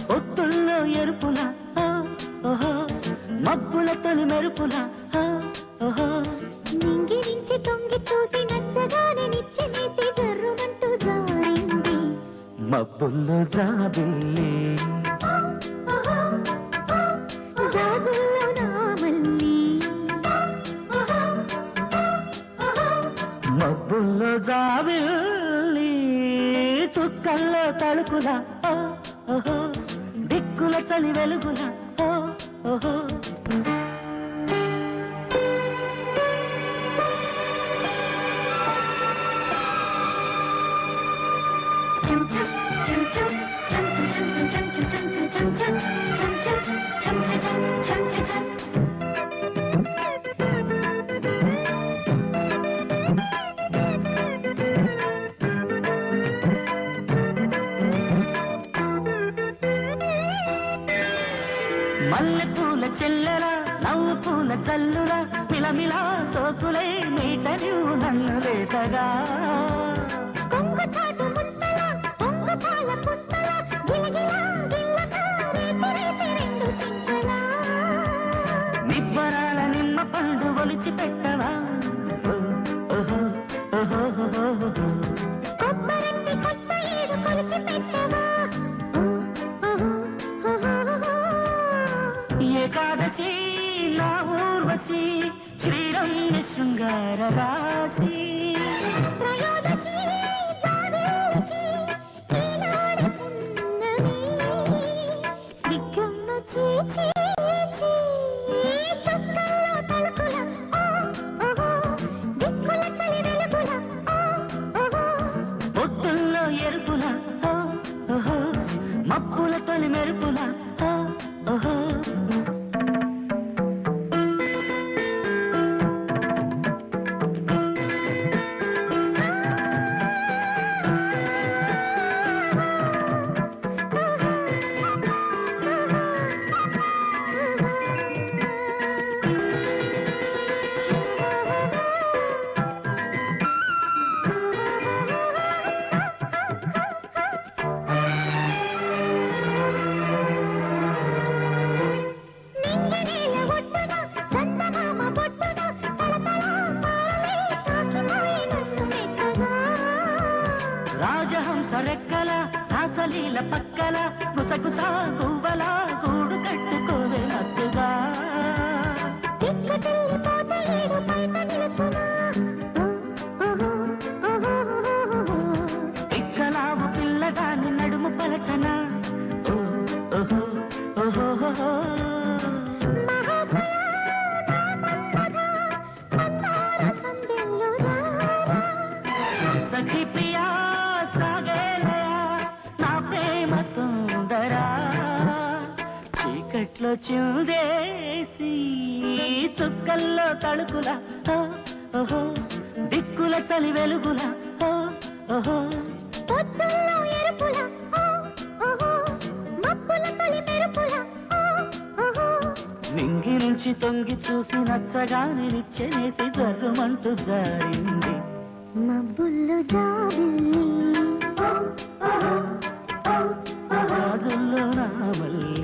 ఒత్తుల్లో ఎరుపుల మబ్బుల తొలి మెరుపుల నింగిరించి తొంగి చూసి నచ్చగానే నిచ్చెనేసి జర్రుమంటూ జారింది మబ్బుల్లో జాబిల్లి జాజుల్లో నా మల్లి మబ్బుల్లో జాబిల్లి చుక్కల్లో తలుకుల దిక్కుల చలి వెలుగుల మల్లె పూల చెల్లెల నవ్వు పూల చల్లుల మిలమిలా సోకులై మీటని నన్ను లేతగా కొంగు చాటు ముత్తల కొంగు పాల పుత్తల గిలగిలా గిల్లగా రేతి రెండు చింతలా నిబ్బరాల నిమ్మ పండు ఒలిచి పెట్టవా కొబ్బరంటి కొత్త ఏడు కొలిచి పెట్టవా ఏకాదశి నా ఊర్వశి శ్రీరంగ శృంగార రాశి త్రయోదశి జావేరికి ఈనాడు పున్నమి దిగ్గమ్మ చీచి చుక్కల్లో తలుకుల దిక్కుల చలి వెలుగుల పొత్తుల్లో ఎరుపుల మప్పుల తొలి మెరుపుల రాజహంస రెక్కల రాసలీల పక్కల గుసగుసా గువ్వల గూడు కట్టుకోవే హత్తుగా పిక్కలావు పిల్లగాని నడుము పలచన సఖి ప్రియా సాగేలయా నా ప్రేమ తొందరా చీకట్లో చూదేసి చుక్కల్లో తడుకుల దిక్కుల చలి వెలుగుల పొద్దుల్లో ఎరుపుల మబ్బుల తొలి మెరుపుల నింగి నుంచి తొంగి చూసి నచ్చగానే నిచ్చెనేసి జర్రుమంటూ జారింది మబ్బుల్లో జాబిల్లి జాజుల్లో నా మల్లి